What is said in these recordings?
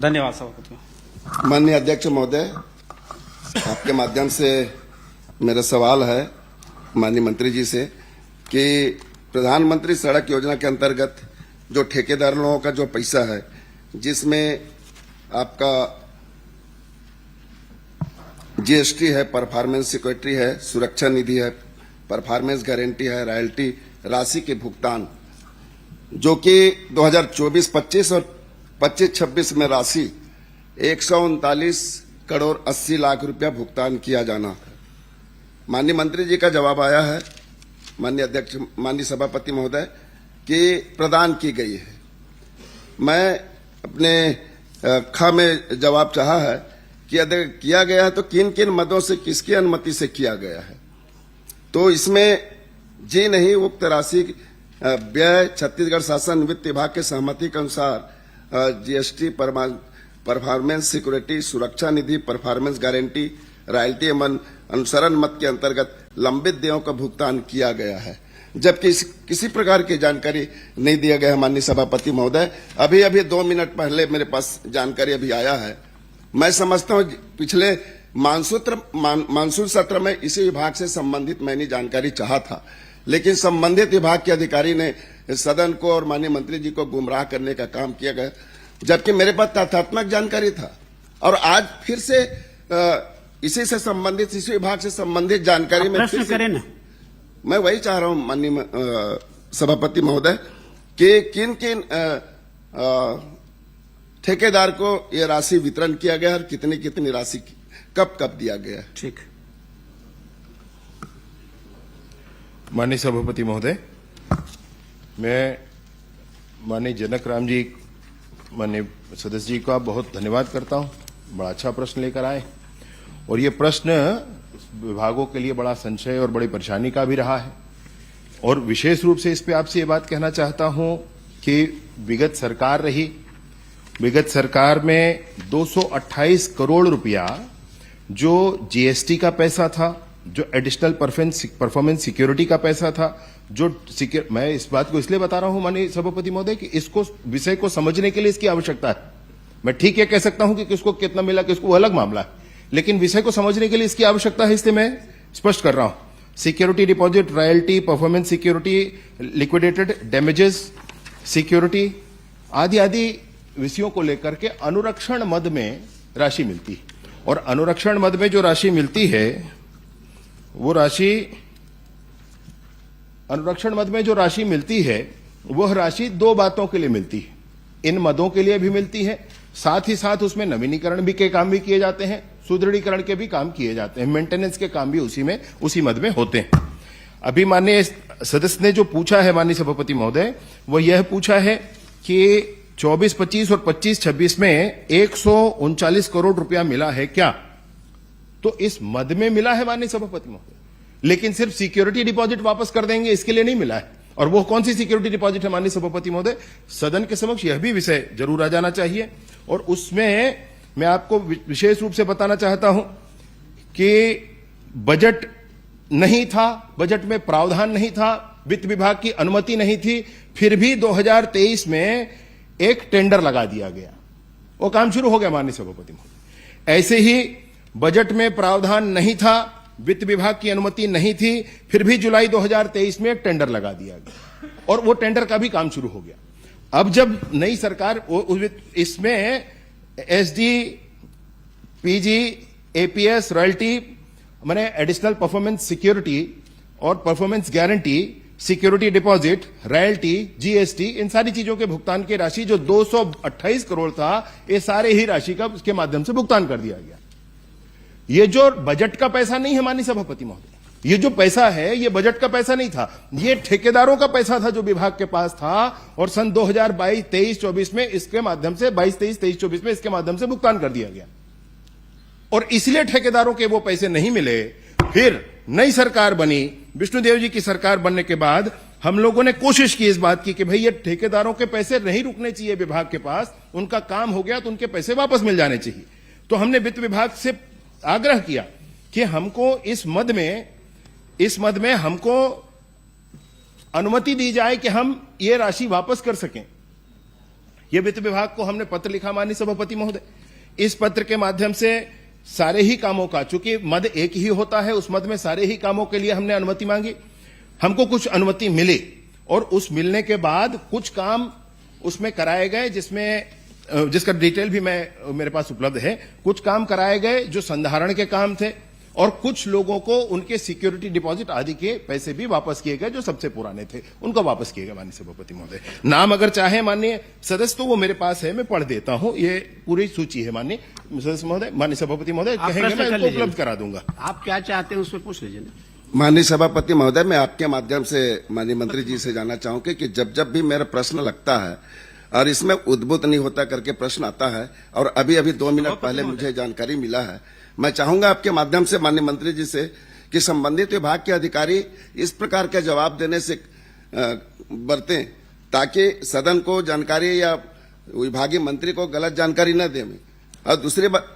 धन्यवाद सभापति। माननीय अध्यक्ष महोदय, आपके माध्यम से मेरा सवाल है माननीय मंत्री जी से कि प्रधानमंत्री सड़क योजना के अंतर्गत जो ठेकेदार लोगों का जो पैसा है, जिसमें आपका जीएसटी है, परफॉर्मेंस सिक्योरिटी है, सुरक्षा निधि है, परफॉर्मेंस गारंटी है, रॉयल्टी राशि के भुगतान, जो कि 2024-25 और 25-26 में राशि 139 करोड़ 80 लाख रुपया भुगतान किया जाना है। माननीय मंत्री जी का जवाब आया है माननीय अध्यक्ष, माननीय सभापति महोदय, कि प्रदान की गई है। मैं अपने खा में जवाब चाहा है कि अगर किया गया है तो किन किन मदों से, किसकी अनुमति से किया गया है। तो इसमें जी नहीं, उक्त राशि व्यय छत्तीसगढ़ शासन वित्त विभाग के सहमति के अनुसार जीएसटी, परफॉर्मेंस सिक्योरिटी, सुरक्षा निधि, परफॉर्मेंस गारंटी, रॉयल्टी एवं अनुसरण मद के अंतर्गत लंबित देयों का भुगतान किया गया है, जबकि किसी प्रकार की जानकारी नहीं दिया गया है। माननीय सभापति महोदय, अभी 2 मिनट पहले मेरे पास जानकारी अभी आया है। मैं समझता हूं पिछले मानसून सत्र में इसी विभाग से संबंधित मैंने जानकारी चाहा था, लेकिन संबंधित विभाग के अधिकारी ने सदन को और माननीय मंत्री जी को गुमराह करने का काम किया गया, जबकि मेरे पास तथ्यात्मक जानकारी था। और आज फिर से इसी से संबंधित, इसी विभाग से संबंधित जानकारी में प्रश्न करें ना। मैं वही चाह रहा हूं माननीय सभापति महोदय कि किन किन ठेकेदार को यह राशि वितरण किया गया और कितनी कितनी राशि कब कब दिया गया। ठीक। माननीय सभापति महोदय, मैं माननीय जनक राम जी, माननीय सदस्य जी का बहुत धन्यवाद करता हूं। बड़ा अच्छा प्रश्न लेकर आए, और ये प्रश्न विभागों के लिए बड़ा संशय और बड़ी परेशानी का भी रहा है। और विशेष रूप से इस पे आपसे ये बात कहना चाहता हूं कि विगत सरकार रही, विगत सरकार में 228 करोड़ रुपया जो जीएसटी का पैसा था, जो एडिशनल परफॉर्मेंस सिक्योरिटी का पैसा था, जो मैं इस बात को इसलिए बता रहा हूं माननीय सभापति महोदय कि इसको विषय को समझने के लिए इसकी आवश्यकता है। मैं ठीक है कह सकता हूं कि किसको कितना मिला, किसको वो अलग मामला है, लेकिन विषय को समझने के लिए इसकी आवश्यकता है, इसलिए मैं स्पष्ट कर रहा हूं। Security deposit, royalty, performance security, liquidated damages security आदि आदि विषयों को लेकर के अनुरक्षण मद में राशि मिलती है। और अनुरक्षण मद में जो राशि मिलती है, वो राशि, अनुरक्षण मद में जो राशि मिलती है, वह राशि 2 बातों के लिए मिलती है। इन मदों के लिए भी मिलती है, साथ ही साथ उसमें नवीनीकरण भी के काम भी किए जाते हैं, सुदृढ़ीकरण के भी काम किए जाते हैं, मेंटेनेंस के काम भी उसी मद में होते हैं। अभी माननीय सदस्य ने जो पूछा है माननीय सभापति महोदय, वह यह पूछा है कि 24-25 और 25-26 में 139 करोड़ रुपया मिला है क्या? तो इस मद में मिला है माननीय सभापति महोदय, लेकिन सिर्फ सिक्योरिटी डिपॉजिट वापस कर देंगे इसके लिए नहीं मिला है। और वो कौन सी सिक्योरिटी डिपॉजिट है माननीय सभापति महोदय, सदन के समक्ष यह भी विषय जरूर आ जाना चाहिए। और उसमें मैं आपको विशेष रूप से बताना चाहता हूं कि बजट नहीं था, बजट में प्रावधान नहीं था, वित्त विभाग की अनुमति नहीं थी, फिर भी 2023 में एक टेंडर लगा दिया गया, वो काम शुरू हो गया माननीय सभापति महोदय। ऐसे ही बजट में प्रावधान नहीं था, वित्त विभाग की अनुमति नहीं थी, फिर भी जुलाई 2023 में एक टेंडर लगा दिया गया और वो टेंडर का भी काम शुरू हो गया। अब जब नई सरकार इसमें एसडी, पीजी, एपीएस, रॉयल्टी माने एडिशनल परफॉर्मेंस सिक्योरिटी और performance guarantee, security deposit, royalty, GST, इन सारी चीजों के भुगतान की राशि जो 228 करोड़ था, ये सारे ही राशि का उसके माध्यम से भुगतान कर दिया गया। ये जो बजट का पैसा नहीं है माननीय सभापति महोदय, ये जो पैसा है ये बजट का पैसा नहीं था, ये ठेकेदारों का पैसा था जो विभाग के पास था। और सन 2022-23-24 में इसके माध्यम से 22-23-24 में इसके माध्यम से भुगतान कर दिया गया। और इसलिए ठेकेदारों के वो पैसे नहीं मिले। फिर नई सरकार बनी, विष्णुदेव जी की सरकार बनने के बाद हम लोगों ने कोशिश की इस बात की कि भाई ये ठेकेदारों के पैसे नहीं रुकने चाहिए विभाग के पास, उनका काम हो गया तो उनके पैसे वापस मिल जाने चाहिए। तो हमने वित्त विभाग से आग्रह किया कि हमको इस मद में हमको अनुमति दी जाए कि हम ये राशि वापस कर सकें। ये वित्त विभाग को हमने पत्र लिखा माननीय सभापति महोदय। इस पत्र के माध्यम से सारे ही कामों का, चूंकि मद एक ही होता है, उस मद में सारे ही कामों के लिए हमने अनुमति मांगी। हमको कुछ अनुमति मिली और उस मिलने के बाद कुछ काम उसमें कराए गए, जिसका डिटेल भी मेरे पास उपलब्ध है। कुछ काम कराए गए जो संधारण के काम थे, और कुछ लोगों को उनके सिक्योरिटी डिपॉजिट आदि के पैसे भी वापस किए गए जो सबसे पुराने थे, उनको वापस किए गए माननीय सभापति महोदय। नाम अगर चाहे माननीय सदस्य तो वो मेरे पास है, मैं पढ़ देता हूं, ये पूरी सूची है माननीय सदस्य महोदय। माननीय सभापति महोदय कहेंगे मैं इसको उपलब्ध करा दूंगा। आप क्या चाहते हैं उसमें पूछ लीजिए। माननीय सभापति महोदय, मैं आपके माध्यम से माननीय मंत्री जी से जानना चाहूंगा कि जब जब भी मेरा प्रश्न लगता है और इसमें उद्भुत नहीं होता करके प्रश्न आता है, और अभी अभी 2 मिनट पहले मुझे जानकारी मिला है, मैं चाहूंगा आपके माध्यम से माननीय मंत्री जी से कि संबंधित विभाग के अधिकारी इस प्रकार का जवाब देने से बरतें ताकि सदन को जानकारी या विभागीय मंत्री को गलत जानकारी न दें। और दूसरी बात,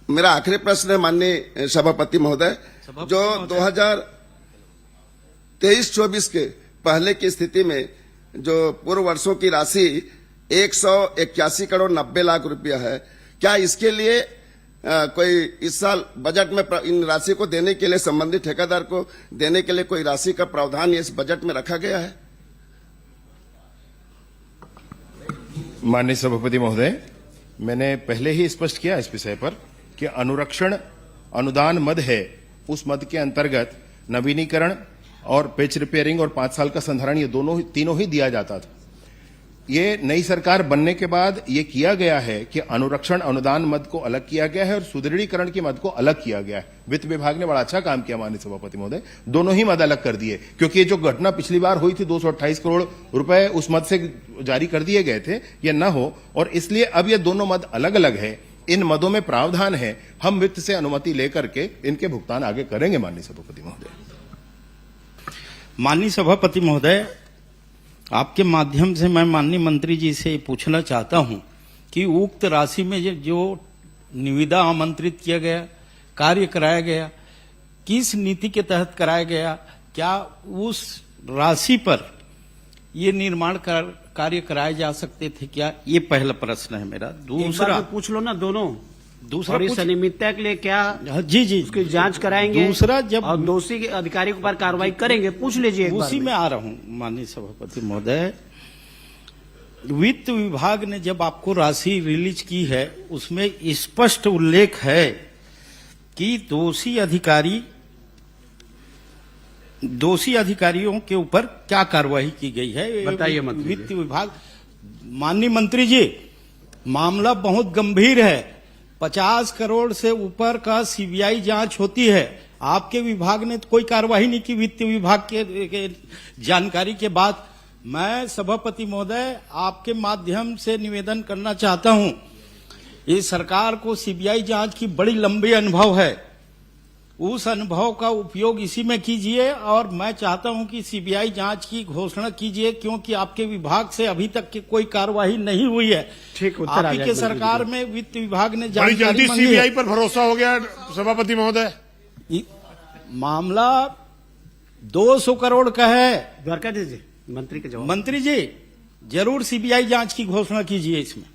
मेरा आखिरी प्रश्न है माननीय सभापति महोदय, जो 2023-24 के पहले की स्थिति में जो पूर्व वर्षों की राशि 181 करोड़ 90 लाख रुपया है, क्या इसके लिए कोई इस साल बजट में इन राशि को देने के लिए, संबंधित ठेकेदार को देने के लिए कोई राशि का प्रावधान इस बजट में रखा गया है? माननीय सभापति महोदय, मैंने पहले ही स्पष्ट किया इस विषय पर कि अनुरक्षण अनुदान मद है, उस मद के अंतर्गत नवीनीकरण और पेच रिपेयरिंग और 5 साल का संधारण, ये तीनों ही दिया जाता था। ये नई सरकार बनने के बाद ये किया गया है कि अनुरक्षण अनुदान मद को अलग किया गया है और सुदृढ़ीकरण के मद को अलग किया गया है। वित्त विभाग ने बड़ा अच्छा काम किया माननीय सभापति महोदय, दोनों ही मद अलग कर दिए, क्योंकि ये जो घटना पिछली बार हुई थी 228 करोड़ रुपए उस मद से जारी कर दिए गए थे, ये न हो, और इसलिए अब ये दोनों मद अलग अलग है। इन मदों में प्रावधान है, हम वित्त से अनुमति लेकर के इनके भुगतान आगे करेंगे माननीय सभापति महोदय। माननीय सभापति महोदय, आपके माध्यम से मैं माननीय मंत्री जी से पूछना चाहता हूं कि उक्त राशि में जो निविदा आमंत्रित किया गया, कार्य कराया गया, किस नीति के तहत कराया गया? क्या उस राशि पर ये निर्माण कार्य कराए जा सकते थे क्या? ये पहला प्रश्न है मेरा। दूसरा पूछ लो ना दोनों। दूसरा और इस अनियमितता के लिए क्या जी उसकी जांच कराएंगे? दूसरा, जब और दोषी अधिकारी के ऊपर कार्रवाई करेंगे, पूछ लीजिए। उसी में आ रहा हूं माननीय सभापति महोदय। वित्त विभाग ने जब आपको राशि रिलीज की है, उसमें स्पष्ट उल्लेख है कि दोषी अधिकारियों के ऊपर क्या कार्रवाई की गई है। बताइए मंत्री जी। वित्त विभाग, माननीय मंत्री जी, मामला बहुत गंभीर है। 50 करोड़ से ऊपर का सीबीआई जांच होती है। आपके विभाग ने तो कोई कार्रवाई नहीं की वित्त विभाग के जानकारी के बाद। मैं सभापति महोदय आपके माध्यम से निवेदन करना चाहता हूं, इस सरकार को सीबीआई जांच की बड़ी लंबी अनुभव है, उस अनुभव का उपयोग इसी में कीजिए। और मैं चाहता हूं कि सीबीआई जांच की घोषणा कीजिए, क्योंकि आपके विभाग से अभी तक की कोई कार्रवाई नहीं हुई है। ठीक, आपकी के सरकार में वित्त विभाग ने बड़ी जल्दी सीबीआई पर भरोसा हो गया सभापति महोदय। मामला 200 करोड़ का है। द्वारका दीजिए मंत्री के जवाब। मंत्री जी, जरूर सीबीआई जांच की घोषणा कीजिए इसमें।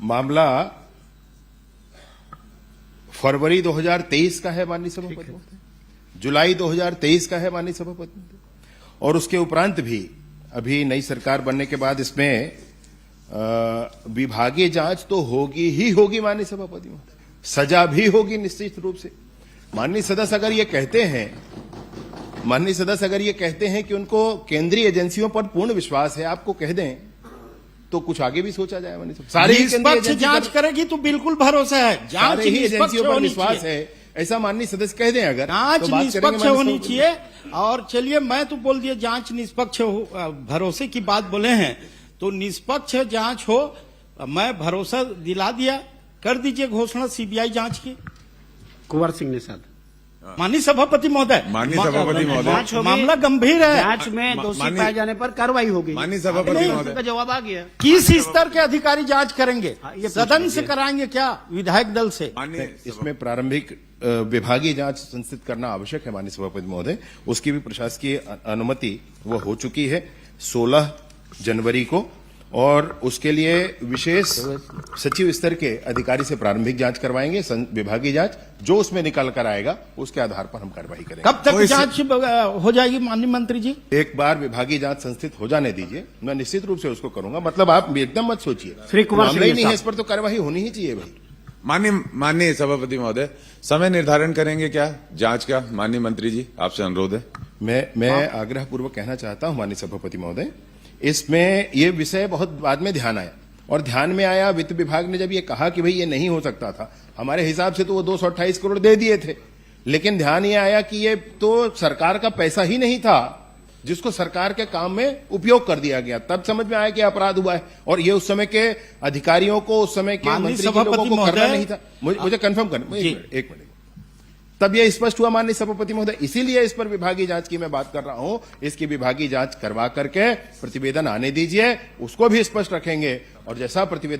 मामला फरवरी 2023 का है माननीय सभापति महोदय, जुलाई 2023 का है माननीय सभापति महोदय, और उसके उपरांत भी अभी नई सरकार बनने के बाद इसमें विभागीय जांच तो होगी ही होगी माननीय सभापति महोदय, सजा भी होगी निश्चित रूप से। माननीय सदस्य अगर ये कहते हैं कि उनको केंद्रीय एजेंसियों पर पूर्ण विश्वास है, आपको कह दें तो कुछ आगे भी सोचा जाए माननीय सभापति। सारी निष्पक्ष जांच करेगी तो बिल्कुल भरोसा है। जांच ही एजेंसियों पर विश्वास है, ऐसा माननीय सदस्य कह दें अगर, जांच निष्पक्ष होनी चाहिए। और चलिए, मैं तो बोल दिया जांच निष्पक्ष हो, भरोसे की बात बोले हैं तो निष्पक्ष जांच हो, मैं भरोसा दिला दिया। कर दीजिए घोषणा सीबीआई जांच की। कुंवर सिंह निषाद। माननीय सभापति महोदय, मामला गंभीर है। जांच में दोषी पाए जाने पर कार्रवाई होगी। माननीय सभापति महोदय का जवाब आ गया। किस स्तर के अधिकारी जांच करेंगे? सदन से कराएंगे क्या, विधायक दल से? इसमें प्रारंभिक विभागीय जांच संस्थित करना आवश्यक है माननीय सभापति महोदय। उसकी भी प्रशासकीय अनुमति वो हो चुकी है। 16 जनवरी को, और उसके लिए विशेष सचिव स्तर के अधिकारी से प्रारंभिक जांच करवाएंगे, विभागीय जांच। जो उसमें निकल कर आएगा उसके आधार पर हम कार्रवाई करेंगे। कब तक जांच हो जाएगी माननीय मंत्री जी? एक बार विभागीय जांच संस्थित हो जाने दीजिए, मैं निश्चित रूप से उसको करूंगा। मतलब आप एकदम मत सोचिए, श्री कुंवर मामला ही सिंह नहीं है, साहब। इस पर तो कार्यवाही होनी ही चाहिए भाई। माननीय सभापति महोदय, समय निर्धारण करेंगे क्या जांच का? माननीय मंत्री जी, आपसे अनुरोध है। मैं आग्रह पूर्वक कहना चाहता हूं माननीय सभापति महोदय, इसमें ये विषय बहुत बाद में ध्यान आया, और ध्यान में आया वित्त विभाग ने जब ये कहा कि भाई ये नहीं हो सकता था, हमारे हिसाब से तो वो 228 करोड़ दे दिए थे, लेकिन ध्यान ये आया कि ये तो सरकार का पैसा ही नहीं था जिसको सरकार के काम में उपयोग कर दिया गया। तब समझ में आया कि अपराध हुआ है, और ये उस समय के अधिकारियों को, उस समय के माननीय मंत्री के लोगों को करना महोदय, नहीं था। मुझे कंफर्म करना, एक मिनट। तब यह स्पष्ट हुआ माननीय सभापति महोदय, इसीलिए इस पर विभागीय जांच की मैं बात कर रहा हूं। इसकी विभागीय जांच करवा करके प्रतिवेदन आने दीजिए, उसको भी स्पष्ट रखेंगे, और जैसा प्रतिवेदन